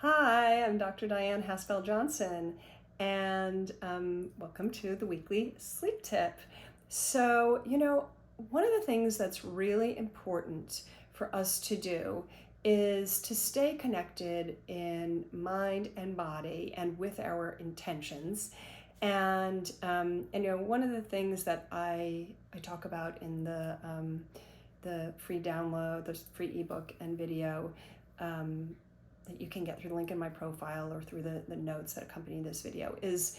Hi, I'm Dr. Dyan Haskell-Johnson, and welcome to the weekly sleep tip. So, one of the things that's really important for us to do is to stay connected in mind and body and with our intentions. And one of the things that I talk about in the free download, the free ebook and video, that you can get through the link in my profile or through the notes that accompany this video is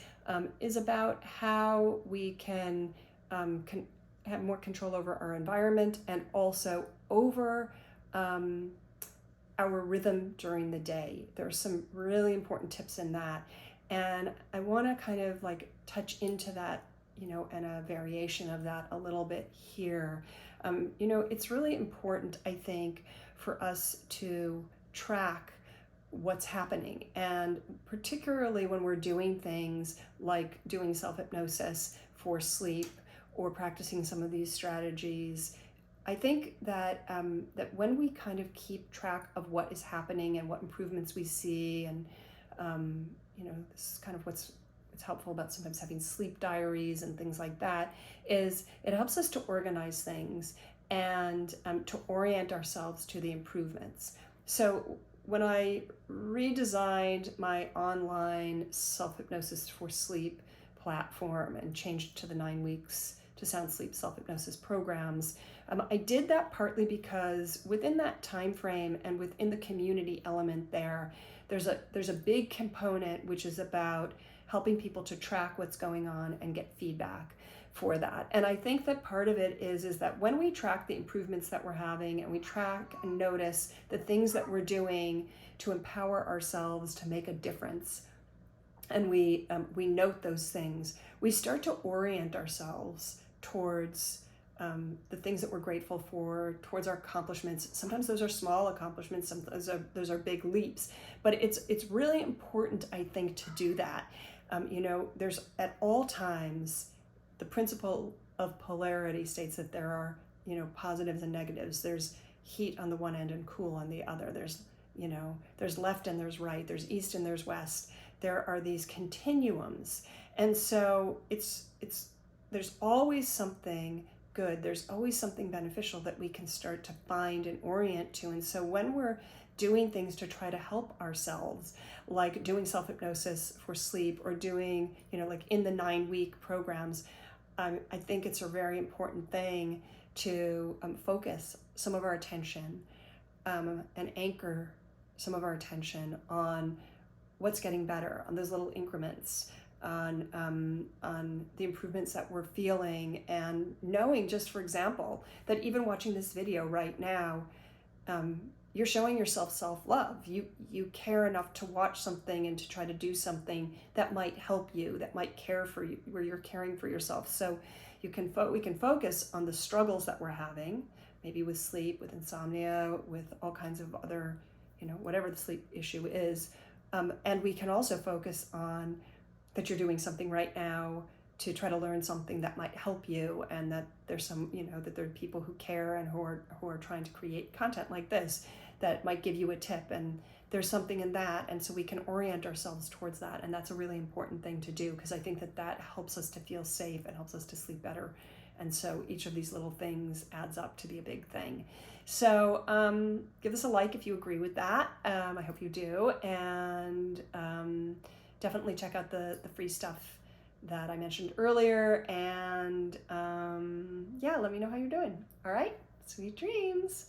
about how we can have more control over our environment and also over our rhythm during the day. There are some really important tips in that, and I want to kind of like touch into that, and a variation of that a little bit here. It's really important, I think, for us to track what's happening, and particularly when we're doing things like doing self-hypnosis for sleep or practicing some of these strategies. I think that that when we kind of keep track of what is happening and what improvements we see, and this is kind of what's helpful about sometimes having sleep diaries and things like that, is it helps us to organize things and to orient ourselves to the improvements. So when I redesigned my online self-hypnosis for sleep platform and changed to the 9 weeks to sound sleep self-hypnosis programs, I did that partly because within that time frame and within the community element there's a big component which is about helping people to track what's going on and get feedback for that. And I think that part of it is that when we track the improvements that we're having, and we track and notice the things that we're doing to empower ourselves to make a difference, and we note those things, we start to orient ourselves towards the things that we're grateful for, towards our accomplishments. Sometimes those are small accomplishments, sometimes those are big leaps, but it's really important, I think, to do that. There's at all times, the principle of polarity states that there are, positives and negatives. There's heat on the one end and cool on the other. There's left and there's right. There's east and there's west. There are these continuums. And so there's always something good. There's always something beneficial that we can start to find and orient to. And so when we're doing things to try to help ourselves, like doing self-hypnosis for sleep, or doing, like in the 9-week programs, I think it's a very important thing to focus some of our attention and anchor some of our attention on what's getting better, on those little increments, on the improvements that we're feeling, and knowing, just for example, that even watching this video right now, you're showing yourself self-love. You care enough to watch something and to try to do something that might help you, that might care for you, where you're caring for yourself. So we can focus on the struggles that we're having, maybe with sleep, with insomnia, with all kinds of other, whatever the sleep issue is. And we can also focus on that you're doing something right now to try to learn something that might help you, and that there's some, that there are people who care and who are trying to create content like this that might give you a tip, and there's something in that, and so we can orient ourselves towards that. And that's a really important thing to do, because I think that helps us to feel safe and helps us to sleep better. And so each of these little things adds up to be a big thing. So give us a like if you agree with that. I hope you do, and definitely check out the free stuff that I mentioned earlier, and yeah, let me know how you're doing. All right, sweet dreams.